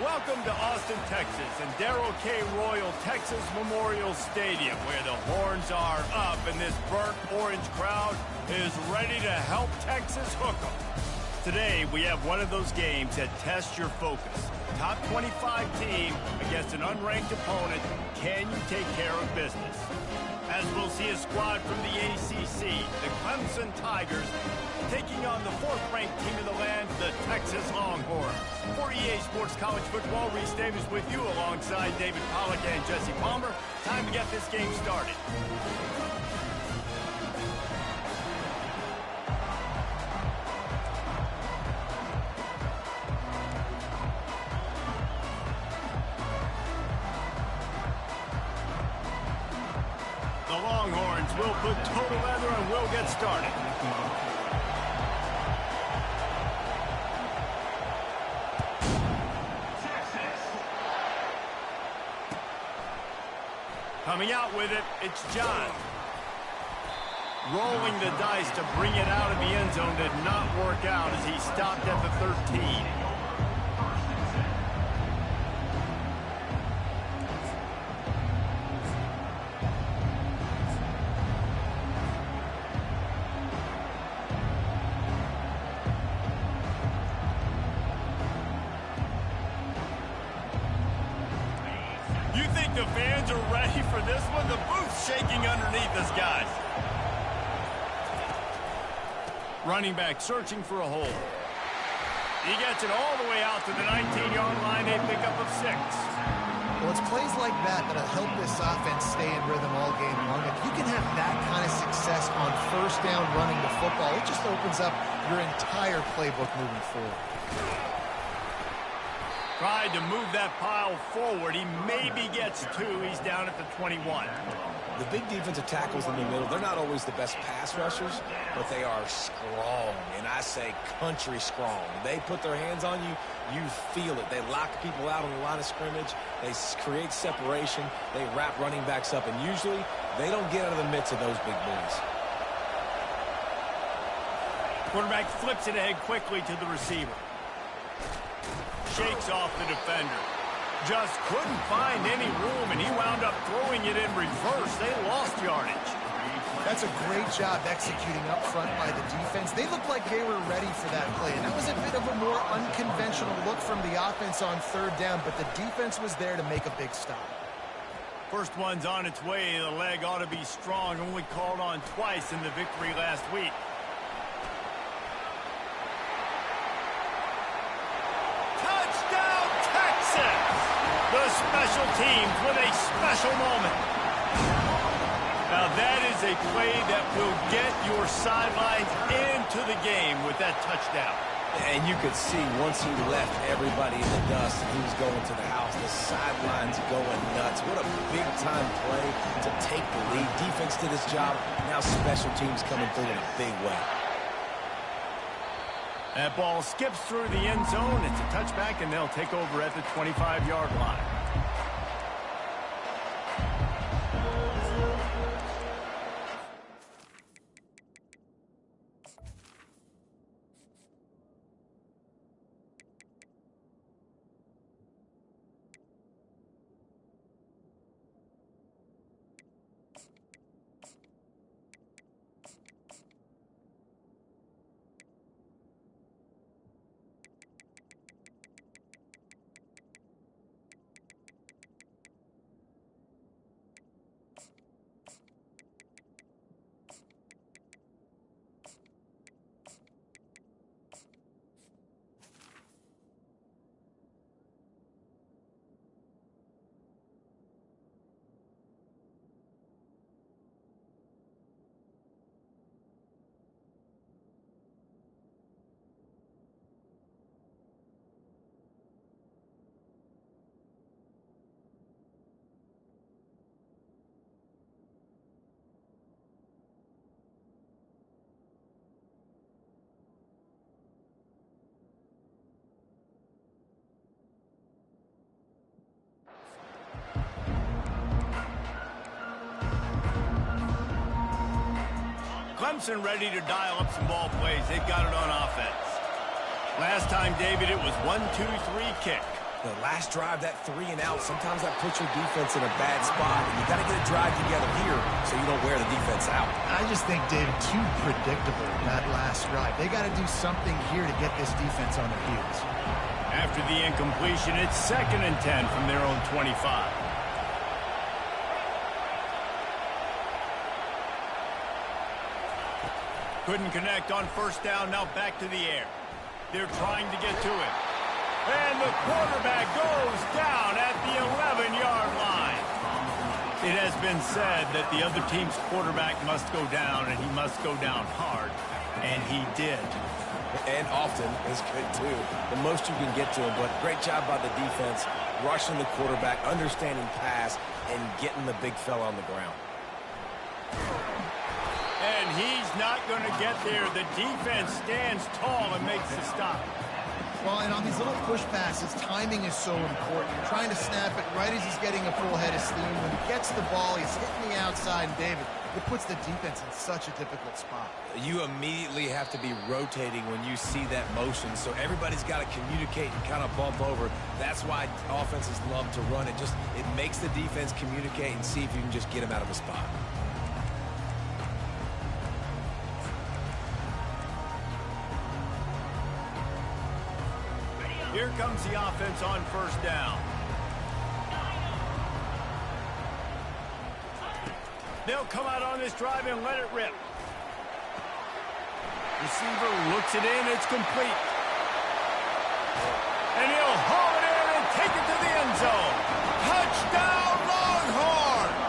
Welcome to Austin, Texas, and Darrell K. Royal Texas Memorial Stadium, where the horns are up and this burnt orange crowd is ready to help Texas hook 'em. Today, we have one of those games that tests your focus. Top 25 team against an unranked opponent. Can you take care of business? As we'll see a squad from the ACC, the Clemson Tigers, taking on the fourth-ranked team in the land, the Texas Longhorns. For EA Sports College Football, Reese Davis with you alongside David Pollack and Jesse Palmer. Time to get this game started. The Longhorns will put total leather and will get started. Coming out with it, it's John. Rolling the dice to bring it out of the end zone did not work out as he stopped at the 13. You think the fans are ready for this one? The booth's shaking underneath us, guys. Running back searching for a hole. He gets it all the way out to the 19-yard line, a pickup of 6. Well, it's plays like that that'll help this offense stay in rhythm all game long. If you can have that kind of success on first down running the football, it just opens up your entire playbook moving forward. Tried to move that pile forward. He maybe gets 2. He's down at the 21. The big defensive tackles in the middle, they're not always the best pass rushers, but they are strong, and I say country strong. They put their hands on you, you feel it. They lock people out on the line of scrimmage. They create separation. They wrap running backs up, and usually they don't get out of the midst of those big boys. Quarterback flips it ahead quickly to the receiver. Shakes off the defender. Just couldn't find any room, and he wound up throwing it in reverse. They lost yardage. That's a great job executing up front by the defense. They looked like they were ready for that play, and that was a bit of a more unconventional look from the offense on third down, but the defense was there to make a big stop. First one's on its way. The leg ought to be strong. Only called on twice in the victory last week. The special teams with a special moment. Now that is a play that will get your sidelines into the game with that touchdown. And you could see once he left everybody in the dust and he was going to the house, the sidelines going nuts. What a big-time play to take the lead. Defense did his job. Now special teams coming through in a big way. That ball skips through the end zone. It's a touchback, and they'll take over at the 25-yard line. Clemson ready to dial up some ball plays. They've got it on offense. Last time, David, it was 1-2-3 kick. The last drive, that 3 and out, sometimes that puts your defense in a bad spot. And you got to get a drive together here so you don't wear the defense out. I just think, David, too predictable, that last drive. They got to do something here to get this defense on their heels. After the incompletion, it's 2nd and 10 from their own 25. Couldn't connect on 1st down, now back to the air. They're trying to get to it. And the quarterback goes down at the 11-yard line. It has been said that the other team's quarterback must go down, and he must go down hard. And he did. And often is good, too. The most you can get to him, but great job by the defense, rushing the quarterback, understanding pass, and getting the big fella on the ground. And he's not going to get there. The defense stands tall and makes the stop. Well, and on these little push passes, timing is so important. You're trying to snap it right as he's getting a full head of steam. When he gets the ball, he's hitting the outside, and David, it puts the defense in such a difficult spot. You immediately have to be rotating when you see that motion, so everybody's got to communicate and kind of bump over. That's why offenses love to run it. It makes the defense communicate and see if you can just get him out of a spot. Here comes the offense on 1st down. They'll come out on this drive and let it rip. Receiver looks it in. It's complete. And he'll haul it in and take it to the end zone. Touchdown, Longhorns!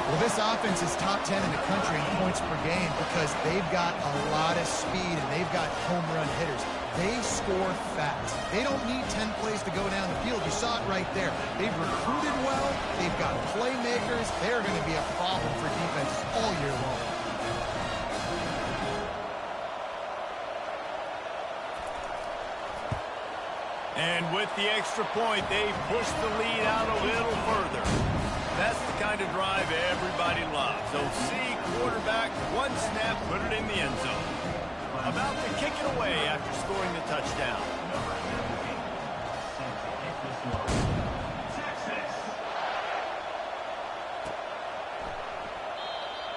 Well, this offense is top 10 in the country in points per game because they've got a lot of speed and they've got home run hitters. They score fast. They don't need 10 plays to go down the field. You saw it right there. They've recruited well. They've got playmakers. They're going to be a problem for defenses all year long. And with the extra point, they've pushed the lead out a little further. That's the kind of drive everybody loves. So see quarterback, one snap, put it in the end zone. About to kick it away after scoring the touchdown.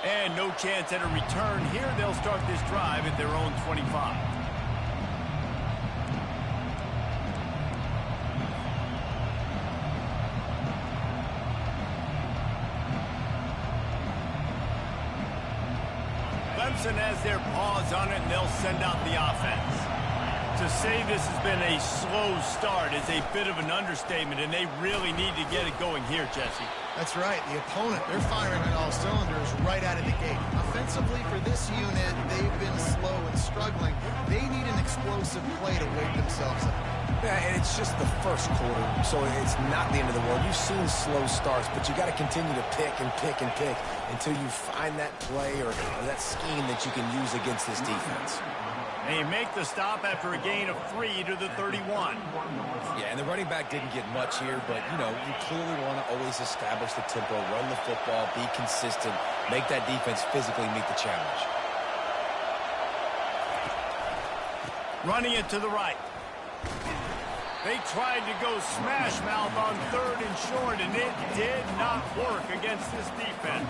And no chance at a return here. They'll start this drive at their own 25. Clemson has their paws on it, and they'll send out the offense. To say this has been a slow start is a bit of an understatement, and they really need to get it going here, Jesse. That's right. The opponent, they're firing on all cylinders right out of the gate. Offensively, for this unit, they've been slow and struggling. They need an explosive play to wake themselves up. Yeah, and it's just the first quarter, so it's not the end of the world. You've seen slow starts, but you got to continue to pick and pick and pick until you find that play or that scheme that you can use against this defense. They make the stop after a gain of 3 to the 31. Yeah, and the running back didn't get much here, but, you know, you clearly want to always establish the tempo, run the football, be consistent, make that defense physically meet the challenge. Running it to the right. They tried to go smash mouth on 3rd and short, and it did not work against this defense.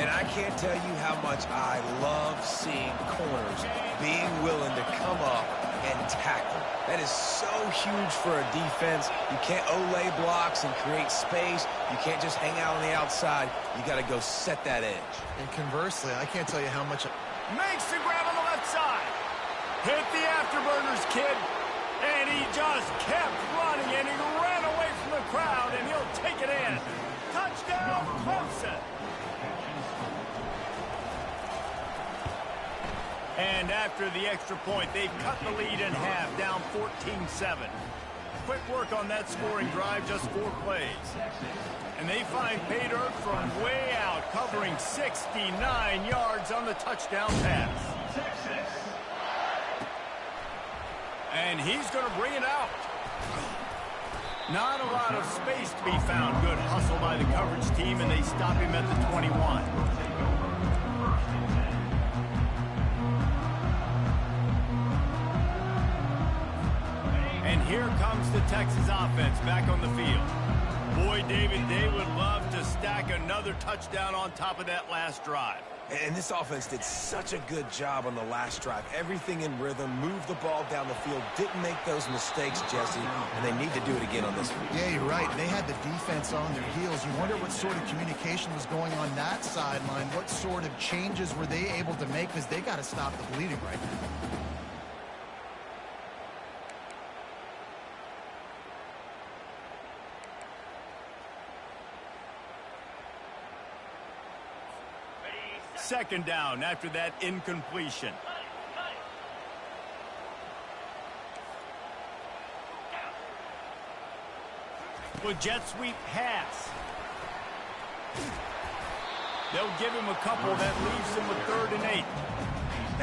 And I can't tell you how much I love seeing corners being willing to come up and tackle. That is so huge for a defense. You can't olay blocks and create space. You can't just hang out on the outside. You got to go set that edge. And conversely, I can't tell you how much... Makes the grab on the left side. Hit the afterburners, kid. And he just kept running, and he ran away from the crowd, and he'll take it in. Touchdown, Clemson. And after the extra point, they've cut the lead in half, down 14-7. Quick work on that scoring drive, just 4 plays. And they find pay dirt from way out, covering 69 yards on the touchdown pass. And he's going to bring it out. Not a lot of space to be found. Good hustle by the coverage team, and they stop him at the 21. And here comes the Texas offense back on the field. Boy, David, they would love to stack another touchdown on top of that last drive. And this offense did such a good job on the last drive. Everything in rhythm, moved the ball down the field, didn't make those mistakes, Jesse, and they need to do it again on this one. Yeah, you're right. They had the defense on their heels. You wonder what sort of communication was going on that sideline. What sort of changes were they able to make, because they got to stop the bleeding right now. Second down after that incompletion. With jet sweep pass. They'll give him a couple that leaves him with 3rd and 8.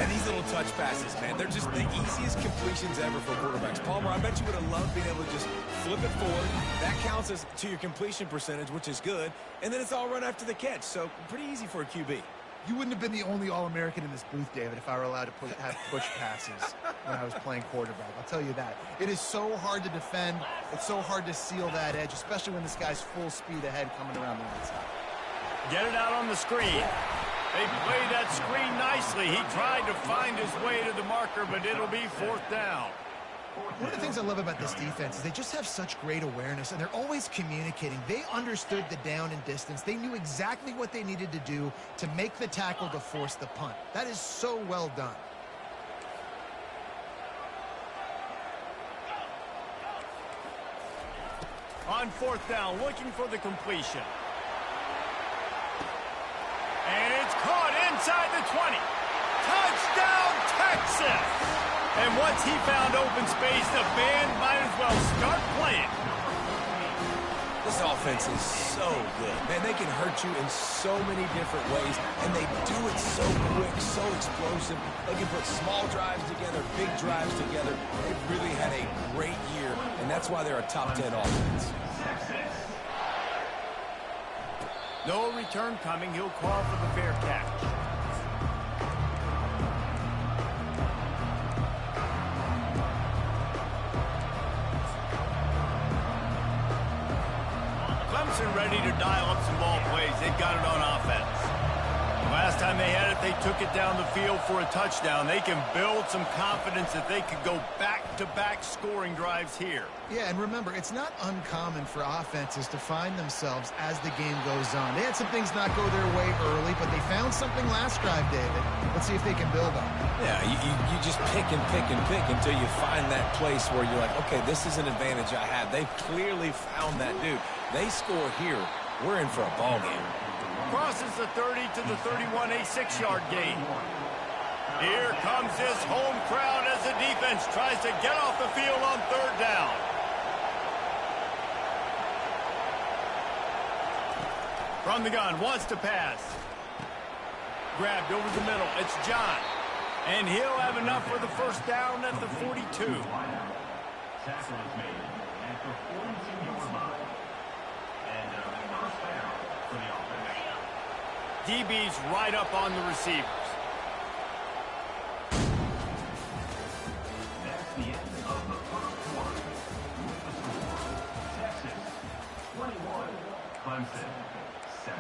And these little touch passes, man, they're just the easiest completions ever for quarterbacks. Palmer, I bet you would have loved being able to just flip it forward. That counts as to your completion percentage, which is good. And then it's all run after the catch, so pretty easy for a QB. You wouldn't have been the only All-American in this booth, David, if I were allowed to have push passes when I was playing quarterback. I'll tell you that. It is so hard to defend. It's so hard to seal that edge, especially when this guy's full speed ahead coming around the outside. Get it out on the screen. They played that screen nicely. He tried to find his way to the marker, but it'll be 4th down. One of the things I love about this defense is they just have such great awareness, and they're always communicating. They understood the down and distance. They knew exactly what they needed to do to make the tackle to force the punt. That is so well done. On 4th down, looking for the completion. And it's caught inside the 20. Touchdown, Texas! And once he found open space, the band might as well start playing. This offense is so good. Man, they can hurt you in so many different ways, and they do it so quick, so explosive. They can put small drives together, big drives together. They've really had a great year, and that's why they're a top 10 offense. No return coming. He'll call for the fair catch. Ready to dial up some ball plays. They've got it on offense. Last time they had it, they took it down the field for a touchdown. They can build some confidence that they could go back-to-back scoring drives here. Yeah, and remember, it's not uncommon for offenses to find themselves as the game goes on. They had some things not go their way early, but they found something last drive, David. Let's see if they can build on it. Yeah, you just pick and pick and pick until you find that place where you're like, okay, this is an advantage I have. They've clearly found that dude. They score here, we're in for a ball game. Crosses the 30 to the 31, a 6-yard gain. Here comes this home crowd as the defense tries to get off the field on 3rd down. From the gun, wants to pass. Grabbed over the middle, it's John. And he'll have enough for the 1st down at the 42. Tackle is made at the 42-yard line. And first down for the offense. DB's right up on the receivers. That's the end of the 1st quarter. With the score, Texas 21, Clemson 7.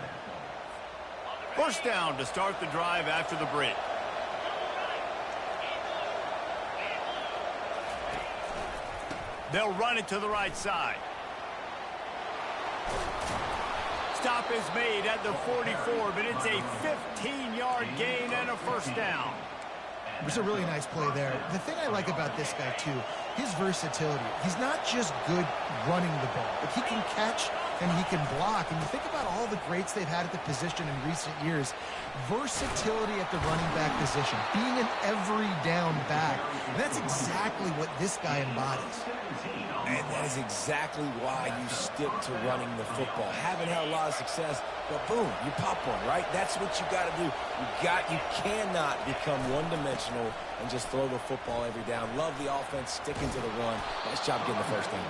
1st down to start the drive after the break. They'll run it to the right side. Stop is made at the 44, but it's a 15-yard gain and a 1st down. It was a really nice play there. The thing I like about this guy, too, his versatility. He's not just good running the ball, but he can catch and he can block. And you think about all the greats they've had at the position in recent years. Versatility at the running back position, being an every down back. And that's exactly what this guy embodies. And that is exactly why you stick to running the football. Haven't had a lot of success, but boom, you pop one, right? That's what you got to do. You cannot become one-dimensional and just throw the football every down. Love the offense, sticking to the run. Nice job getting the 1st down.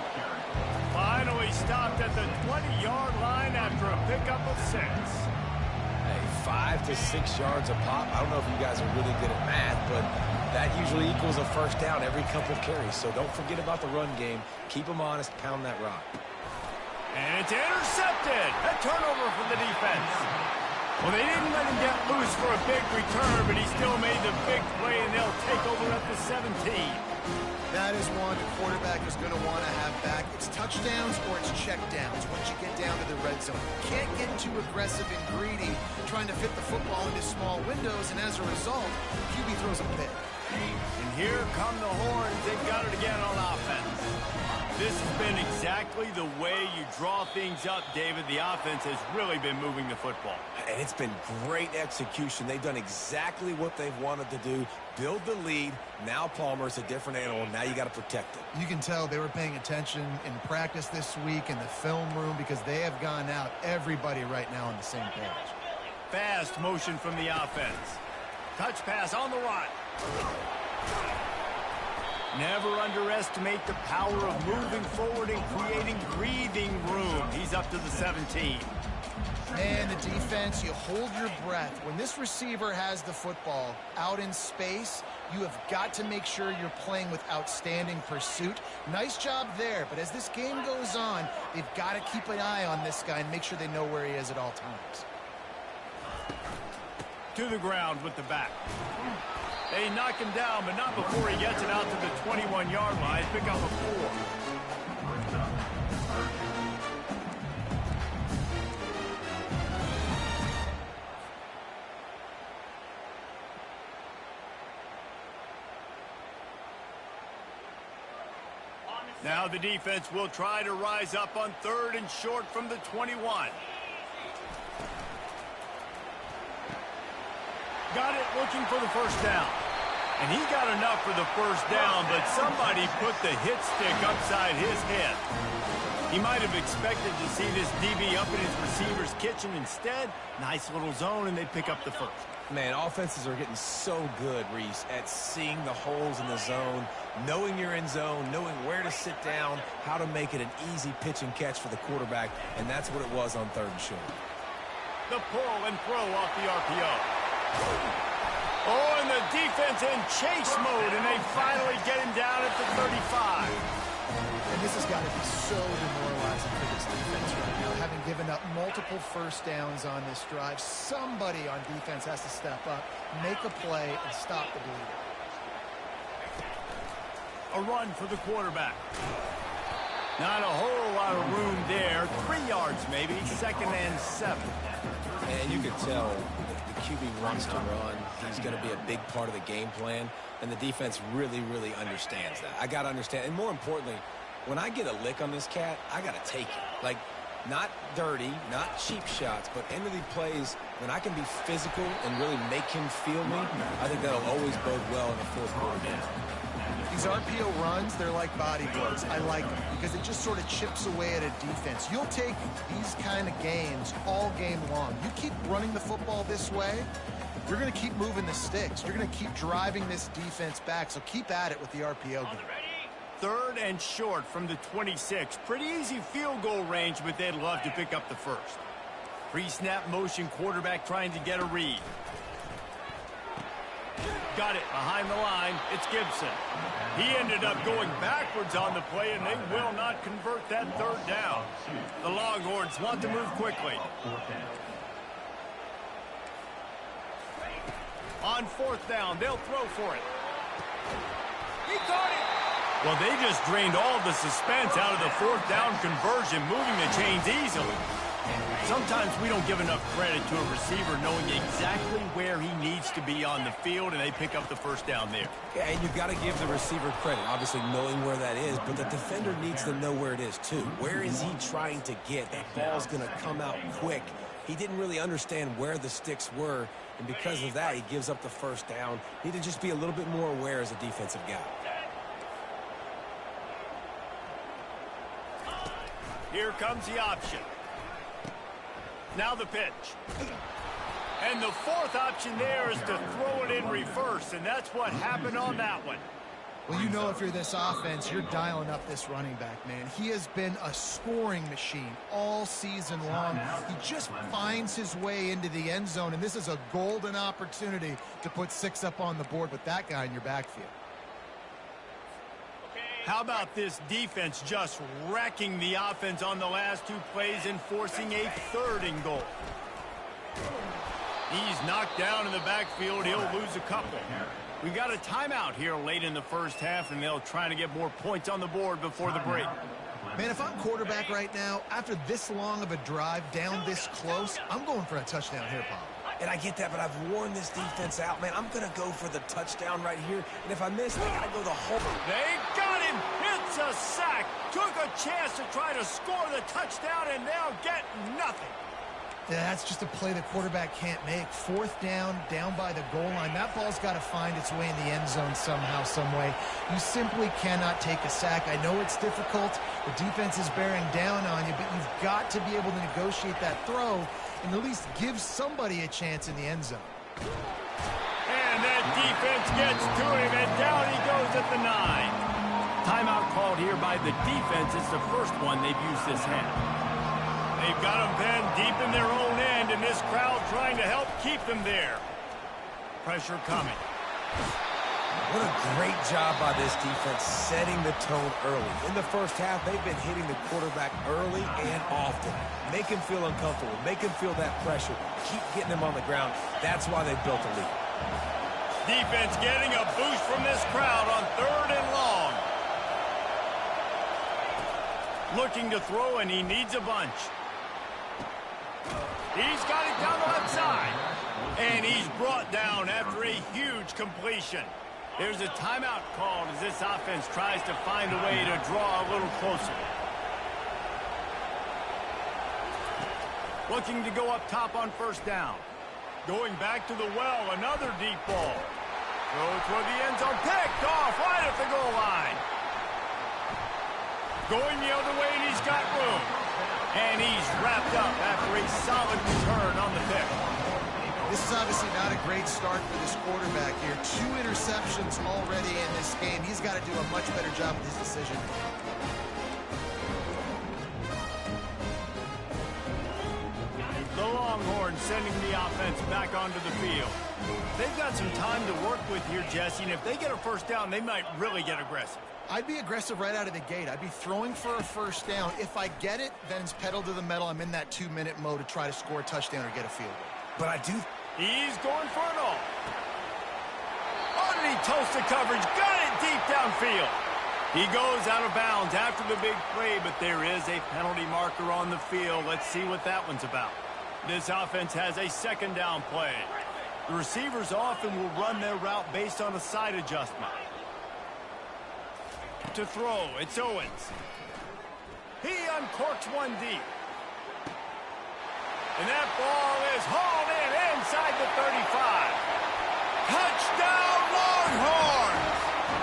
Finally stopped at the 20-yard line after a pickup of 6. Hey, 5 to 6 yards a pop. I don't know if you guys are really good at math, but that usually equals a first down every couple carries. So don't forget about the run game. Keep them honest. Pound that rock. And it's intercepted. A turnover from the defense. Well, they didn't let him get loose for a big return, but he still made the big play, and they'll take over at the 17. That is one the quarterback is going to want to have back. It's touchdowns or it's checkdowns once you get down to the red zone. You can't get too aggressive and greedy trying to fit the football into small windows, and as a result, QB throws a pick. And here come the horns. They've got it again on offense. This has been exactly the way you draw things up, David. The offense has really been moving the football. And it's been great execution. They've done exactly what they've wanted to do. Build the lead. Now Palmer's a different animal. Now you got to protect it. You can tell they were paying attention in practice this week in the film room because they have gone out, everybody right now on the same page. Fast motion from the offense. Touch pass on the run. Never underestimate the power of moving forward and creating breathing room. He's up to the 17. Man, the defense, you hold your breath. When this receiver has the football out in space, you have got to make sure you're playing with outstanding pursuit. Nice job there, but as this game goes on, they've got to keep an eye on this guy and make sure they know where he is at all times. To the ground with the back. They knock him down, but not before he gets it out to the 21-yard line. Pick up a 4. Now the defense will try to rise up on 3rd and short from the 21. Got it, looking for the first down. And he got enough for the first down, but somebody put the hit stick upside his head. He might have expected to see this DB up in his receiver's kitchen. Instead, nice little zone, and they pick up the first. Man, offenses are getting so good, Reese, at seeing the holes in the zone, knowing you're in zone, knowing where to sit down, how to make it an easy pitch and catch for the quarterback, and that's what it was on 3rd and short. The pull and throw off the RPO. Oh, and the defense in chase mode, and they finally get him down at the 35. And this has got to be so demoralizing for this defense right now, having given up multiple first downs on this drive. Somebody on defense has to step up, make a play, and stop the bleeding. A run for the quarterback. Not a whole lot of room there. 3 yards maybe, 2nd and 7. And you could tell the QB wants to run. He's going to be a big part of the game plan, and the defense really, really understands that. I got to understand, and more importantly, when I get a lick on this cat, I got to take it. Like, not dirty, not cheap shots, but end of the plays, when I can be physical and really make him feel me, I think that'll always bode well in the 4th quarter game. These RPO runs, they're like body blows. I like them because it just sort of chips away at a defense. You'll take these kind of games all game long. You keep running the football this way, you're going to keep moving the sticks. You're going to keep driving this defense back, so keep at it with the RPO game. 3rd and short from the 26. Pretty easy field goal range, but they'd love to pick up the first. Pre-snap motion, quarterback trying to get a read. Got it behind the line. It's Gibson. He ended up going backwards on the play, and they will not convert that 3rd down. The Longhorns want to move quickly. On 4th down, they'll throw for it. He caught it. Well, they just drained all the suspense out of the 4th down conversion, moving the chains easily. Sometimes we don't give enough credit to a receiver knowing exactly where he needs to be on the field, and they pick up the first down there. Yeah, and you've got to give the receiver credit, obviously knowing where that is, but the defender needs to know where it is too. Where is he trying to get? That ball's going to come out quick. He didn't really understand where the sticks were, and because of that, he gives up the first down. Need to just be a little bit more aware as a defensive guy. Here comes the option. Now the pitch. And the 4th option there is to throw it in reverse, and that's what happened on that one. Well, you know if you're this offense, you're dialing up this running back, man. He has been a scoring machine all season long. He just finds his way into the end zone, and this is a golden opportunity to put 6 up on the board with that guy in your backfield. How about this defense just wrecking the offense on the last 2 plays and forcing a 3rd and goal? He's knocked down in the backfield. He'll lose a couple. We've got a timeout here late in the first half, and they'll try to get more points on the board before the break. Man, if I'm quarterback right now, after this long of a drive down this close, I'm going for a touchdown here, Paul. And I get that, but I've worn this defense out, man. I'm going to go for the touchdown right here. And if I miss, they got to go the whole. They got him. It's a sack. Took a chance to try to score the touchdown, and they'll get nothing. Yeah, that's just a play the quarterback can't make. 4th down by the goal line. That ball's got to find its way in the end zone somehow, some way. You simply cannot take a sack. I know it's difficult. The defense is bearing down on you, but you've got to be able to negotiate that throw and at least give somebody a chance in the end zone. And that defense gets to him, and down he goes at the 9. Timeout called here by the defense. It's the first one they've used this half. They've got them pinned deep in their own end, and this crowd trying to help keep them there. Pressure coming. What a great job by this defense setting the tone early. In the first half, they've been hitting the quarterback early and often. Make him feel uncomfortable. Make him feel that pressure. Keep getting him on the ground. That's why they built a lead. Defense getting a boost from this crowd on 3rd and long. Looking to throw, and he needs a bunch. He's got it down the left side. And he's brought down after a huge completion. There's a timeout called as this offense tries to find a way to draw a little closer. Looking to go up top on 1st down. Going back to the well, another deep ball. Throw toward the end zone, picked off right at the goal line. Going the other way, and he's got room. And he's wrapped up after a solid return on the pick. This is obviously not a great start for this quarterback here. 2 interceptions already in this game. He's got to do a much better job with his decision. The Longhorns sending the offense back onto the field. They've got some time to work with here, Jesse, and if they get a 1st down, they might really get aggressive. I'd be aggressive right out of the gate. I'd be throwing for a 1st down. If I get it, then it's pedal to the metal. I'm in that 2-minute mode to try to score a touchdown or get a field goal. But I do. He's going for it all. Underneath toasted coverage. Got it deep downfield. He goes out of bounds after the big play, but there is a penalty marker on the field. Let's see what that one's about. This offense has a 2nd down play. The receivers often will run their route based on a side adjustment. To throw, it's Owens. He uncorks one deep. And that ball is hauled in inside the 35. Touchdown, Longhorns!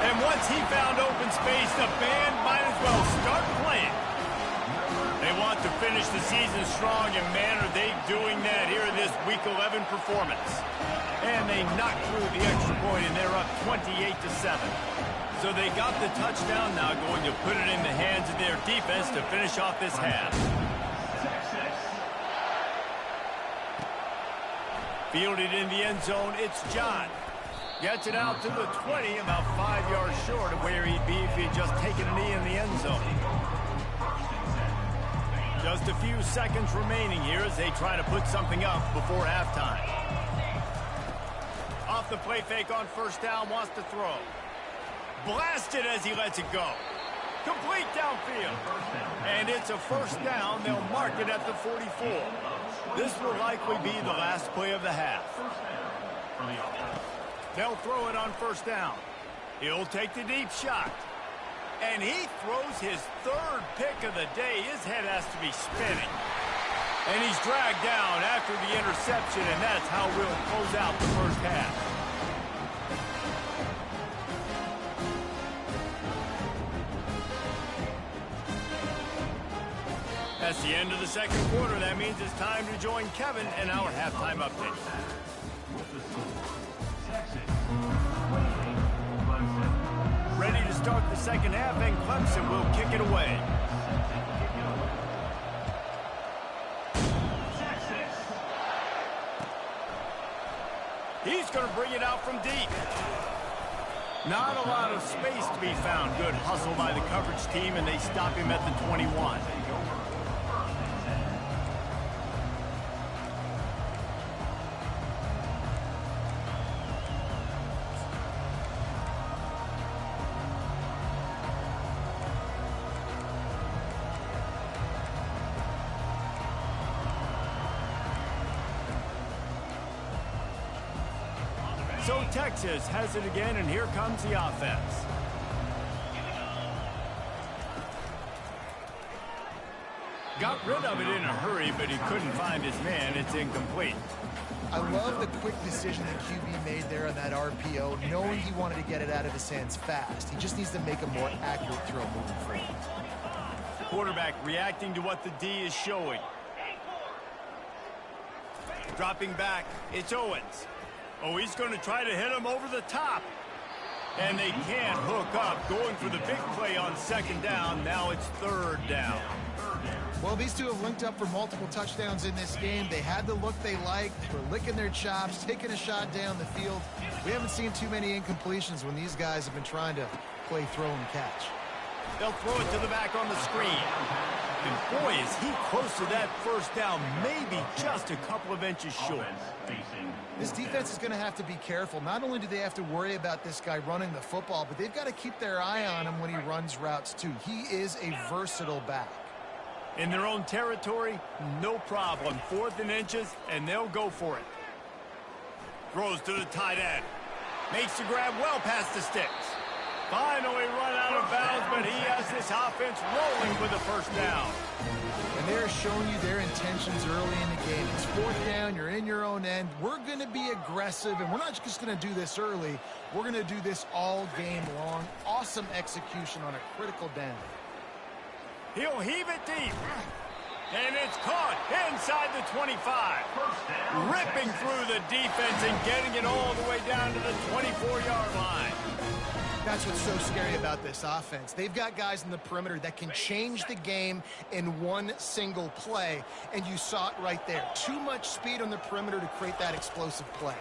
And once he found open space, the band might as well start playing. They want to finish the season strong, and man, are they doing that here in this Week 11 performance. And they knocked through the extra point, and they're up 28-7. So they got the touchdown, now going to put it in the hands of their defense to finish off this half. Fielded in the end zone, it's John. Gets it out to the 20, about 5 yards short of where he'd be if he had just taken a knee in the end zone. Just a few seconds remaining here as they try to put something up before halftime. Off the play fake on 1st down, wants to throw. Blasted as he lets it go. Complete downfield. And it's a 1st down. They'll mark it at the 44. This will likely be the last play of the half. They'll throw it on 1st down. He'll take the deep shot. And he throws his 3rd pick of the day. His head has to be spinning. And he's dragged down after the interception, and that's how we'll close out the first half. That's the end of the 2nd quarter. That means it's time to join Kevin in our halftime update. With the score, Texas 28, Clemson ready to start the second half, and Clemson will kick it away. He's going to bring it out from deep. Not a lot of space to be found. Good hustle by the coverage team, and they stop him at the 21. So Texas has it again, and here comes the offense. Got rid of it in a hurry, but he couldn't find his man. It's incomplete. I love the quick decision that QB made there on that RPO, knowing he wanted to get it out of his hands fast. He just needs to make a more accurate throw moving forward. Quarterback reacting to what the D is showing. Dropping back, it's Owens. Oh, he's going to try to hit him over the top. And they can't hook up. Going for the big play on second down. Now it's third down. Well, these two have linked up for multiple touchdowns in this game. They had the look they liked. They were licking their chops, taking a shot down the field. We haven't seen too many incompletions when these guys have been trying to play throw and catch. They'll throw it to the back on the screen. And boy, is he close to that first down, maybe just a couple of inches short. This defense is going to have to be careful. Not only do they have to worry about this guy running the football, but they've got to keep their eye on him when he runs routes too. He is a versatile back. In their own territory, no problem. 4th and inches, and they'll go for it. Throws to the tight end. Makes the grab well past the sticks. Finally run out of bounds, but he has this offense rolling with a first down. And they're showing you their intentions early in the game. It's 4th down, you're in your own end. We're going to be aggressive, and we're not just going to do this early. We're going to do this all game long. Awesome execution on a critical down. He'll heave it deep. And it's caught inside the 25. Ripping through the defense and getting it all the way down to the 24-yard line. That's what's so scary about this offense. They've got guys in the perimeter that can change the game in one single play, and you saw it right there. Too much speed on the perimeter to create that explosive play.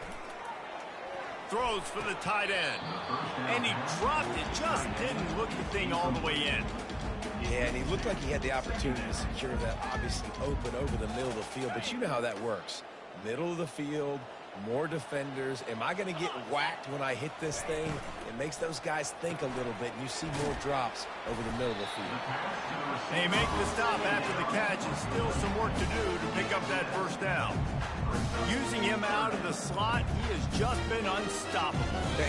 Throws for the tight end. And he dropped it, just didn't look the thing all the way in. Yeah, and he looked like he had the opportunity to secure that obviously open over the middle of the field, but you know how that works. Middle of the field, more defenders. Am I going to get whacked when I hit this thing? It makes those guys think a little bit, and you see more drops over the middle of the field. They make the stop after the catch, and still some work to do to pick up that first down. Using him out of the slot, he has just been unstoppable.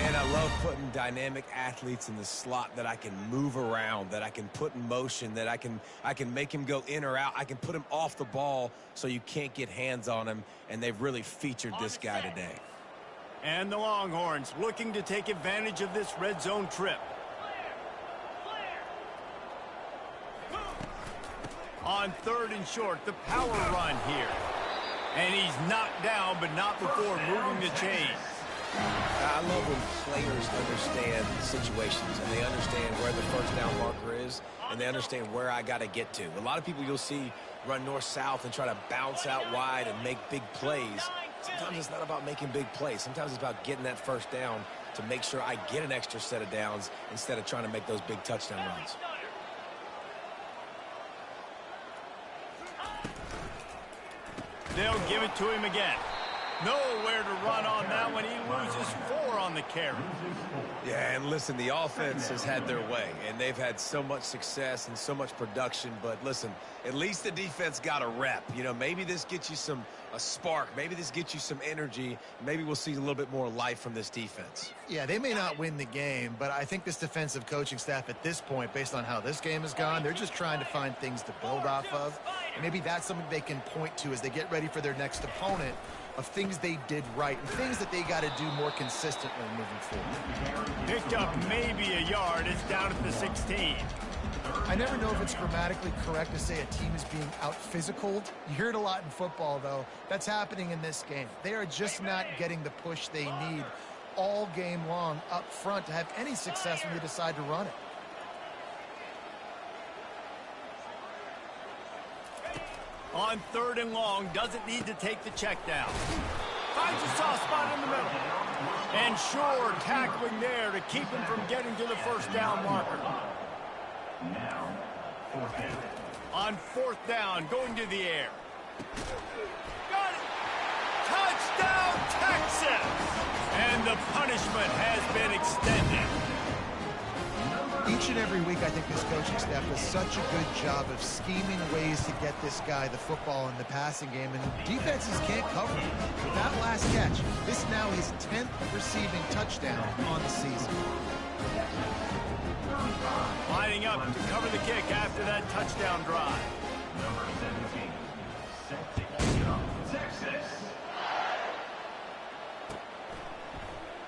And I love putting dynamic athletes in the slot that I can move around, that I can put in motion, that I can make him go in or out. I can put him off the ball so you can't get hands on him, and they've really featured this guy today. And the Longhorns looking to take advantage of this red zone trip. On 3rd and short, the power run here. And he's knocked down, but not before moving the chains. I love when players understand situations, and they understand where the first down marker is, and they understand where I got to get to. A lot of people you'll see run north-south and try to bounce out wide and make big plays. Sometimes it's not about making big plays. Sometimes it's about getting that first down to make sure I get an extra set of downs instead of trying to make those big touchdown runs. They'll give it to him again. Nowhere to run on that one. He loses 4 on the carry. Yeah, and listen, the offense has had their way, and they've had so much success and so much production. But listen, at least the defense got a rep. You know, maybe this gets you a spark. Maybe this gets you some energy. Maybe we'll see a little bit more life from this defense. Yeah, they may not win the game, but I think this defensive coaching staff at this point, based on how this game has gone, they're just trying to find things to build off of. And maybe that's something they can point to as they get ready for their next opponent, of things they did right and things that they got to do more consistently moving forward. Picked up maybe a yard. It's down at the 16. I never know if it's grammatically correct to say a team is being out-physicaled. You hear it a lot in football, though. That's happening in this game. They are just not getting the push they need all game long up front to have any success when they decide to run it. On 3rd and long, doesn't need to take the check down. Finds a soft spot in the middle. And sure, tackling there to keep him from getting to the first down marker. Now, 4th down. On 4th down, going to the air. Got it! Touchdown, Texas! And the punishment has been extended. Each and every week, I think this coaching staff does such a good job of scheming ways to get this guy the football in the passing game, and the defenses can't cover him. With that last catch, this is now his 10th receiving touchdown on the season. Lining up to cover the kick after that touchdown drive. Number 17. Set to kick off. Texas.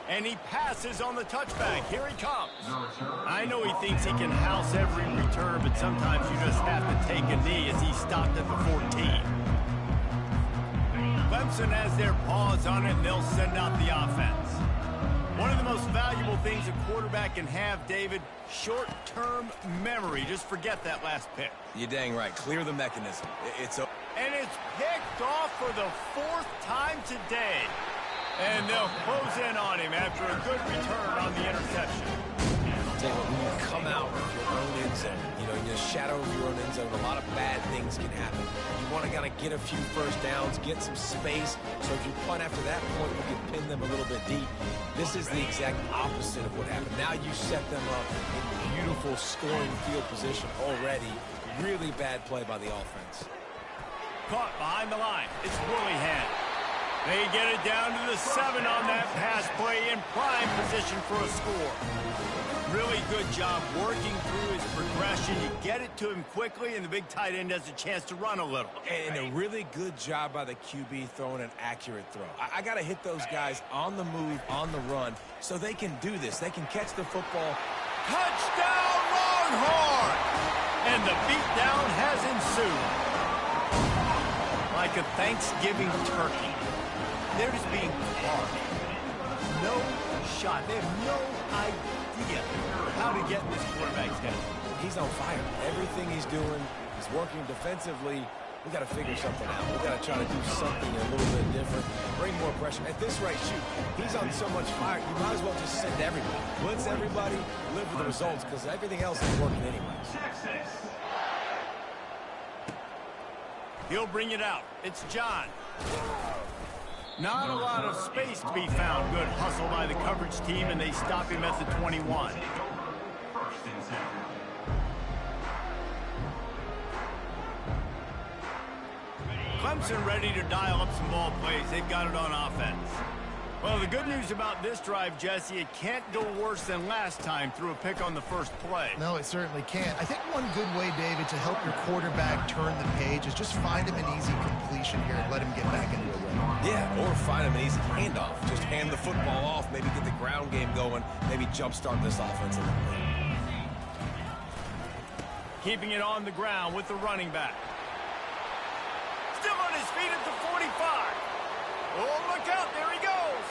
And he passes on the touchback. Here he comes. I know he thinks he can house every return, but sometimes you just have to take a knee as he stopped at the 14. Clemson has their paws on it, and they'll send out the offense. One of the most valuable things a quarterback can have, David, short-term memory. Just forget that last pick. You're dang right. Clear the mechanism. And it's picked off for the 4th time today. And they'll close in on him after a good return on the interception. Tell you what, when you come out of your own end zone, in the shadow of your own end zone, a lot of bad things can happen. You want to kind of get a few first downs, get some space, so if you punt after that point, you can pin them a little bit deep. This is the exact opposite of what happened. Now you set them up in beautiful scoring field position already. Really bad play by the offense. Caught behind the line. It's Willingham. They get it down to the 7 on that pass play in prime position for a score. Really good job working through his progression. You get it to him quickly, and the big tight end has a chance to run a little. And a really good job by the QB throwing an accurate throw. I got to hit those guys on the move, on the run, so they can do this. They can catch the football. Touchdown, Longhorn! And the beatdown has ensued. Like a Thanksgiving turkey. They're just being carved. No shot. They have no idea how to get in this quarterback's head. He's on fire. Everything he's doing, he's working defensively. We got to figure something out. We got to try to do something a little bit different. Bring more pressure. At this rate, shoot, he's on so much fire, you might as well just send everybody. Blitz everybody, live with the results, because everything else is working anyways. He'll bring it out. It's John. Not a lot of space to be found. Good hustle by the coverage team, and they stop him at the 21. Clemson ready to dial up some ball plays. They've got it on offense. Well, the good news about this drive, Jesse, it can't go worse than last time through a pick on the first play. No, it certainly can't. I think one good way, David, to help your quarterback turn the page is just find him an easy completion here and let him get back into a rhythm. Yeah, or find him an easy handoff. Just hand the football off, maybe get the ground game going, maybe jumpstart this offense a little bit. Keeping it on the ground with the running back. Still on his feet at the 45. Oh, look out, there he goes.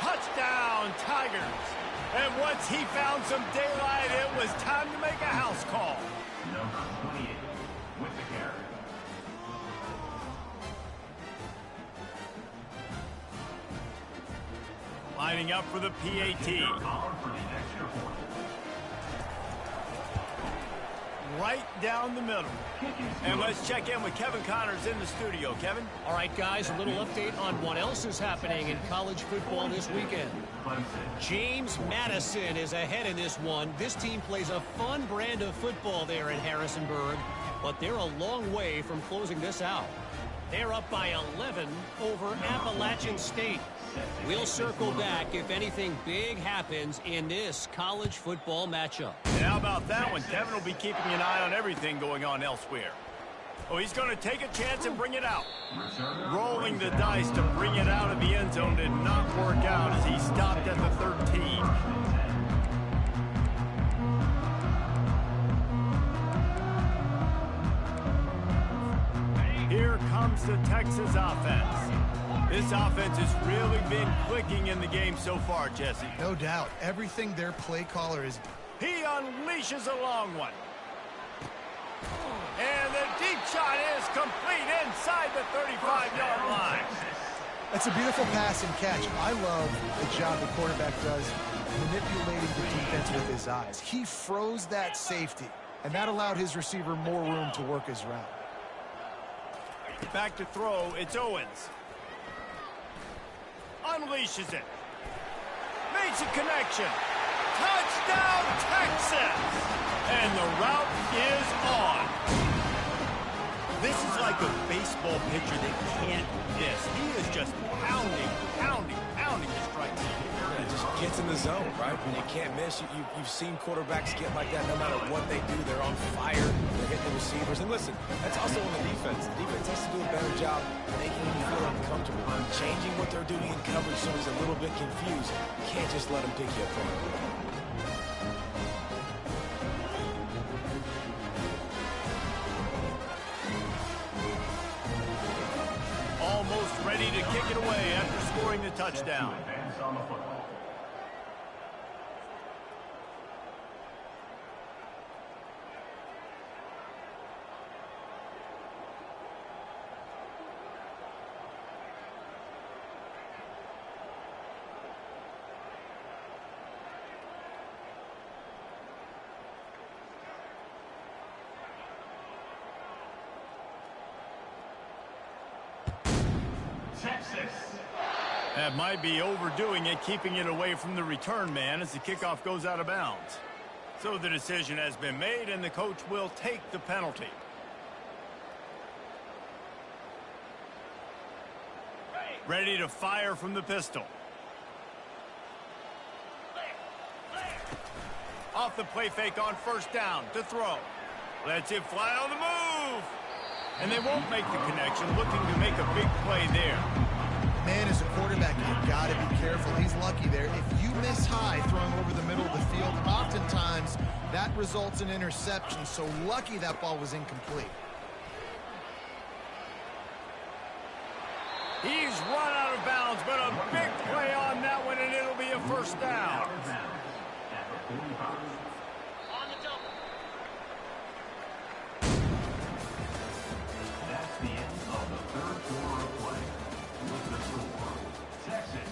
Touchdown, Tigers. And once he found some daylight, it was time to make a house call. Number 28 with the carry. Lining up for the PAT. Right down the middle. And let's check in with Kevin Connors in the studio. Kevin? All right, guys, a little update on what else is happening in college football this weekend. James Madison is ahead in this one. This team plays a fun brand of football there in Harrisonburg, but they're a long way from closing this out. They're up by 11 over Appalachian State. We'll circle back if anything big happens in this college football matchup. And how about that one? Kevin will be keeping an eye on everything going on elsewhere. Oh, he's going to take a chance and bring it out. Rolling the dice to bring it out of the end zone did not work out as he stopped at the 13. Here comes comes the Texas offense. This offense has really been clicking in the game so far, Jesse. No doubt. Everything their play caller is... He unleashes a long one. And the deep shot is complete inside the 35-yard line. That's a beautiful pass and catch. I love the job the quarterback does manipulating the defense with his eyes. He froze that safety, and that allowed his receiver more room to work his route. Back to throw, it's Owens. Unleashes it. Makes a connection. Touchdown, Texas! And the route is on. This is like a baseball pitcher that can't miss. He is just pounding his strike zone. Yeah, just gets in the zone, right? When you can't miss, you've seen quarterbacks get like that no matter what they do. They're on fire. They're hitting the receivers. And listen, that's also on the defense. The defense has to do a better job making him feel uncomfortable, changing what they're doing in coverage so he's a little bit confused. You can't just let him pick you apart. Almost ready to kick it away after scoring the touchdown. Texas. That might be overdoing it, keeping it away from the return man as the kickoff goes out of bounds. So the decision has been made, and the coach will take the penalty. Ready to fire from the pistol. Off the play fake on first down to throw. Lets it fly on the move. And they won't make the connection, looking to make a big play there. Man, as a quarterback, you've got to be careful. He's lucky there. If you miss high throwing over the middle of the field, oftentimes that results in interception. So lucky that ball was incomplete. He's run out of bounds, but a big play on that one, and it'll be a first down. That's the end of the third quarter of play. With the score, Texas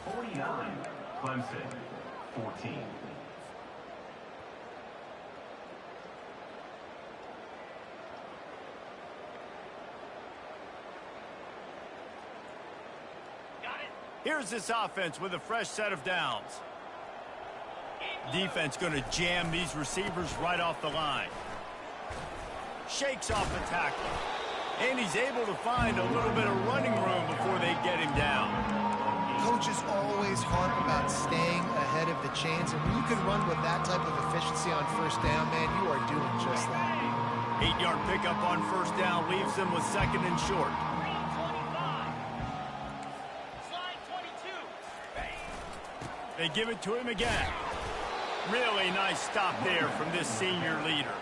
49, Clemson 14. Here's this offense with a fresh set of downs. Defense going to jam these receivers right off the line. Shakes off the tackle. And he's able to find a little bit of running room before they get him down. Coaches always harp about staying ahead of the chains, and when you can run with that type of efficiency on first down, man, you are doing just that. 8-yard pickup on first down leaves them with second and short. They give it to him again. Really nice stop there from this senior leader.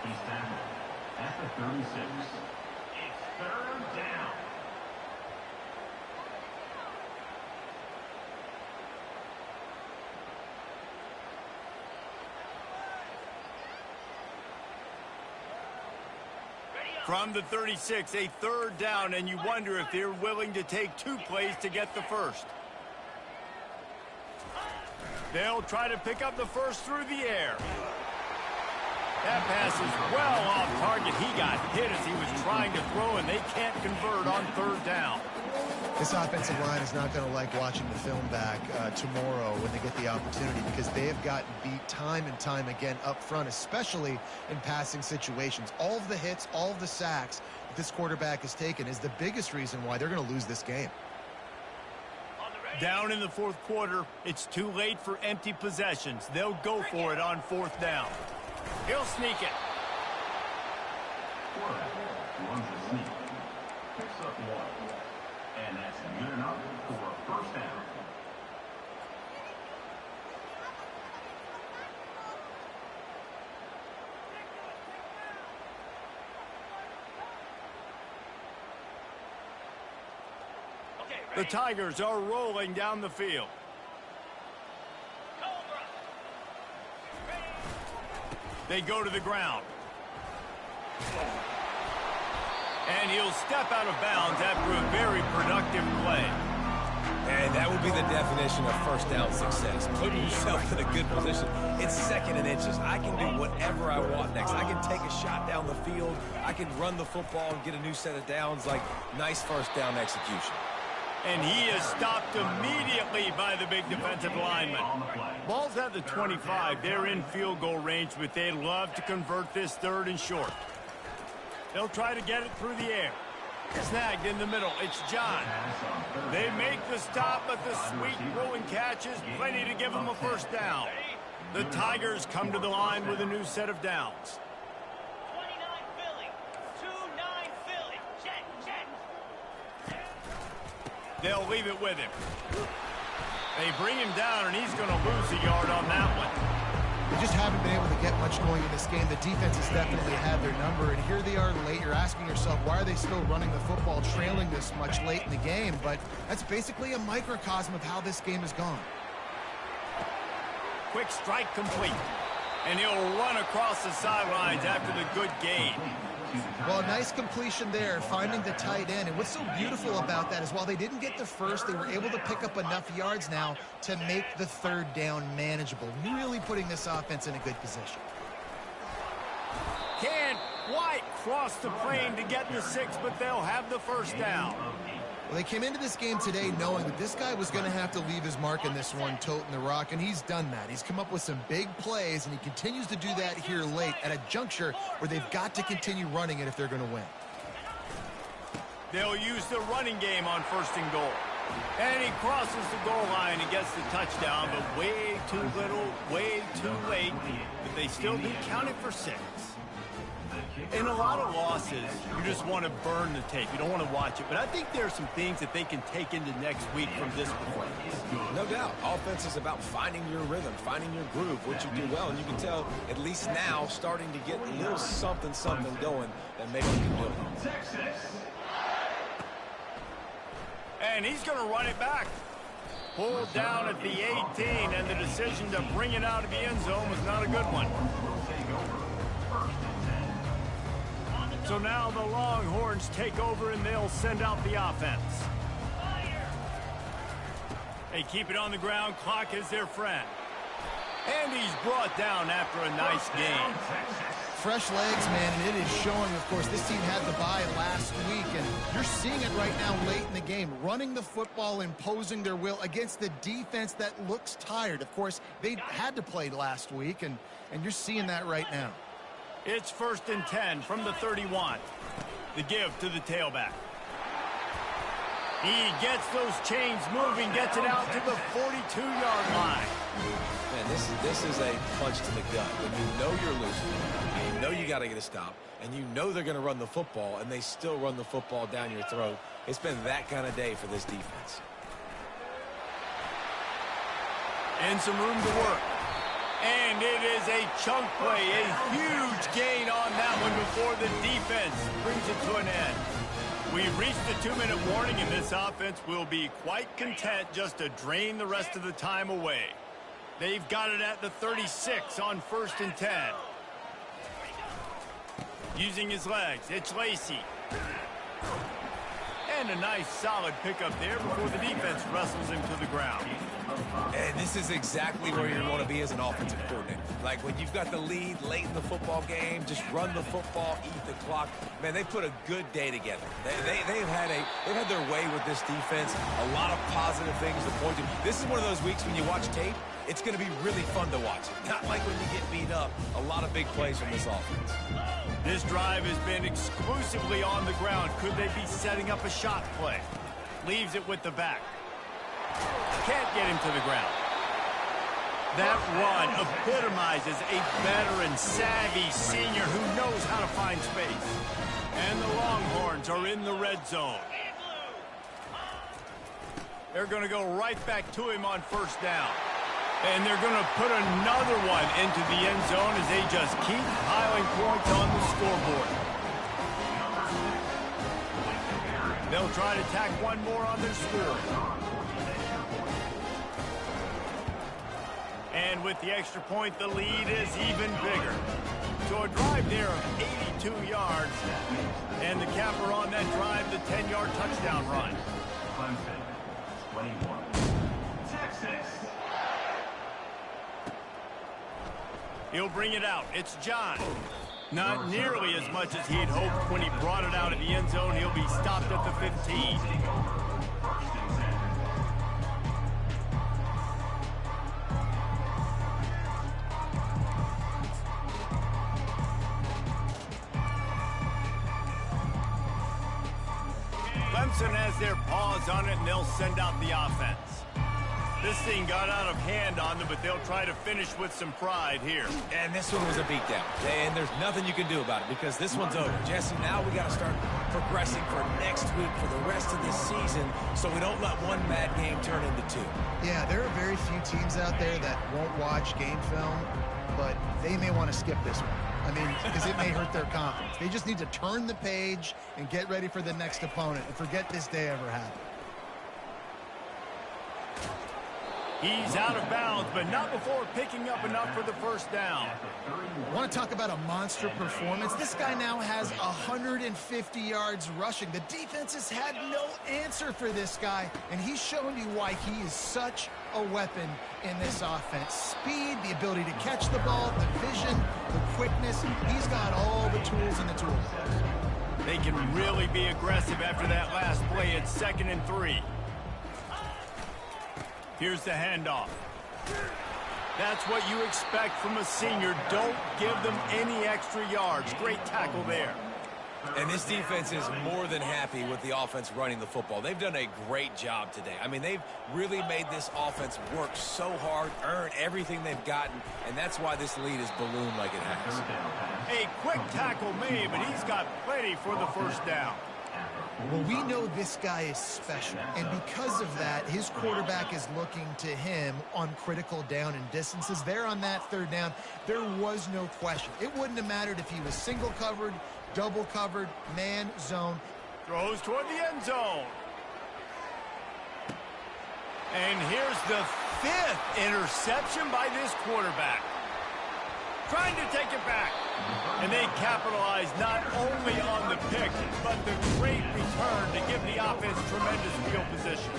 He's tackled at the 36. It's third down. From the 36, a third down, and you wonder if they're willing to take two plays to get the first. They'll try to pick up the first through the air. That pass is well off target. He got hit as he was trying to throw, and they can't convert on third down. This offensive line is not going to like watching the film back tomorrow when they get the opportunity, because they have gotten beat time and time again up front, especially in passing situations. All of the hits, all of the sacks that this quarterback has taken is the biggest reason why they're going to lose this game. Down in the fourth quarter, it's too late for empty possessions. They'll go for it on fourth down. He'll sneak it. Quarterback runs the sneak. Picks up one. And that's good enough for a first down. The Tigers are rolling down the field. They go to the ground. And he'll step out of bounds after a very productive play. And that would be the definition of first down success. Putting yourself in a good position. It's 2nd and inches. I can do whatever I want next. I can take a shot down the field. I can run the football and get a new set of downs. Like, nice first down execution. And he is stopped immediately by the big defensive lineman. Ball's at the 25. They're in field goal range, but they'd love to convert this 3rd and short. They'll try to get it through the air. Snagged in the middle. It's John. They make the stop, but the sweet throw-and catch is plenty to give them a first down. The Tigers come to the line with a new set of downs. 29 Philly. 2-9 Philly. Check. They'll leave it with him. They bring him down, and he's going to lose a yard on that one. They just haven't been able to get much going in this game. The defense has definitely had their number, and here they are late. You're asking yourself, why are they still running the football, trailing this much late in the game? But that's basically a microcosm of how this game has gone. Quick strike complete. And he'll run across the sidelines after the good gain. Well, nice completion there, finding the tight end. And what's so beautiful about that is while they didn't get the first, they were able to pick up enough yards now to make the 3rd down manageable. Really putting this offense in a good position. Can't quite cross the plane to get the 6, but they'll have the first down. Well, they came into this game today knowing that this guy was going to have to leave his mark in this one, toting the rock, and he's done that. He's come up with some big plays, and he continues to do that here late at a juncture where they've got to continue running it if they're going to win. They'll use the running game on 1st and goal. And he crosses the goal line and gets the touchdown, but way too little, way too late. But they still do count it for 6. In a lot of losses, you just want to burn the tape. You don't want to watch it. But I think there are some things that they can take into next week from this performance. No doubt. Offense is about finding your rhythm, finding your groove, what you do well. And you can tell, at least now, starting to get a little something going that maybe you can build. And he's going to run it back. Pulled down at the 18, and the decision to bring it out of the end zone was not a good one. So now the Longhorns take over, and they'll send out the offense. They keep it on the ground. Clock is their friend. And he's brought down after a nice game. Fresh legs, man, and it is showing, of course. This team had the bye last week, and you're seeing it right now late in the game. Running the football, imposing their will against the defense that looks tired. Of course, they had to play last week, and you're seeing that right now. It's 1st and 10 from the 31. The give to the tailback. He gets those chains moving, gets it out to the 42-yard line. Man, this is a punch to the gut. When you know you're losing, you know you got to get a stop, and you know they're going to run the football, and they still run the football down your throat. It's been that kind of day for this defense. And some room to work. And it is a chunk play, a huge gain on that one before the defense brings it to an end. We've reached the 2-minute warning, and this offense will be quite content just to drain the rest of the time away. They've got it at the 36 on 1st and 10. Using his legs, it's Lacey. And a nice solid pickup there before the defense wrestles him to the ground. And this is exactly where you want to be as an offensive coordinator. Like when you've got the lead late in the football game, just run the football, eat the clock. Man, they put a good day together. They've had their way with this defense. A lot of positive things to point to. This is one of those weeks when you watch tape, it's going to be really fun to watch. Not like when you get beat up. A lot of big plays from this offense. This drive has been exclusively on the ground. Could they be setting up a shot play? Leaves it with the back. Can't get him to the ground. That run epitomizes a veteran, savvy senior who knows how to find space. And the Longhorns are in the red zone. They're going to go right back to him on 1st down. And they're going to put another one into the end zone as they just keep piling points on the scoreboard. They'll try to tack one more on their score. And with the extra point, the lead is even bigger. So a drive there of 82 yards. And the capper on that drive, the 10-yard touchdown run. Clemson, 21. Texas. He'll bring it out. It's John. Not nearly as much as he'd hoped when he brought it out of the end zone. He'll be stopped at the 15. Clemson has their paws on it, and they'll send out the offense. This thing got out of hand on them, but they'll try to finish with some pride here. And this one was a beatdown. And there's nothing you can do about it because this one's over. Jesse, now we got to start progressing for next week for the rest of this season so we don't let one bad game turn into two. Yeah, there are very few teams out there that won't watch game film, but they may want to skip this one. I mean, because it may hurt their confidence. They just need to turn the page and get ready for the next opponent and forget this day ever happened. He's out of bounds, but not before picking up enough for the first down. I want to talk about a monster performance. This guy now has 150 yards rushing. The defense has had no answer for this guy, and he's shown you why he is such a weapon in this offense. Speed, the ability to catch the ball, the vision, the quickness. He's got all the tools in the toolbox. They can really be aggressive after that last play. It's 2nd and 3. Here's the handoff. That's what you expect from a senior. Don't give them any extra yards. Great tackle there. And this defense is more than happy with the offense running the football. They've done a great job today. I mean, they've really made this offense work so hard, earn everything they've gotten, and that's why this lead is ballooned like it has. A quick tackle made, but he's got plenty for the first down. Well, we know this guy is special, and because of that, his quarterback is looking to him on critical down and distances. There on that 3rd down, there was no question. It wouldn't have mattered if he was single covered, double covered, man, zone. Throws toward the end zone. And here's the 5th interception by this quarterback. Trying to take it back. And they capitalize not only on the pick, but the great return to give the offense tremendous field position.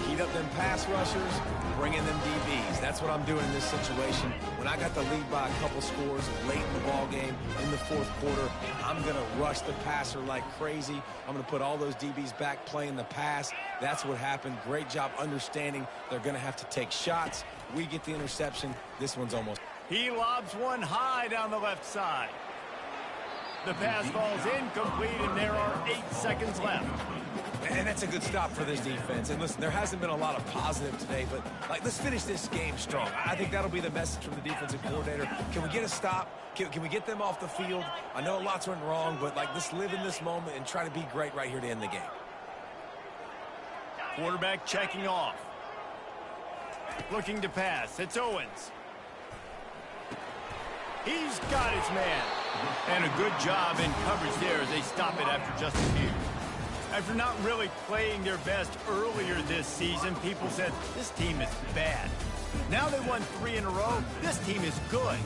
Heat up them pass rushers, bring in them DBs. That's what I'm doing in this situation. When I got the lead by a couple scores late in the ball game, in the 4th quarter, I'm going to rush the passer like crazy. I'm going to put all those DBs back playing the pass. That's what happened. Great job understanding they're going to have to take shots. We get the interception. This one's almost... He lobs one high down the left side. The pass falls incomplete, and there are 8 seconds left. And that's a good stop for this defense. And listen, there hasn't been a lot of positive today, but let's finish this game strong. I think that'll be the message from the defensive coordinator. Can we get a stop? Can we get them off the field? I know lots went wrong, but let's live in this moment and try to be great right here to end the game. Quarterback checking off. Looking to pass. It's Owens. He's got his man. And a good job in coverage there as they stop it after just a few. After not really playing their best earlier this season, people said, this team is bad. Now they won 3 in a row. This team is good.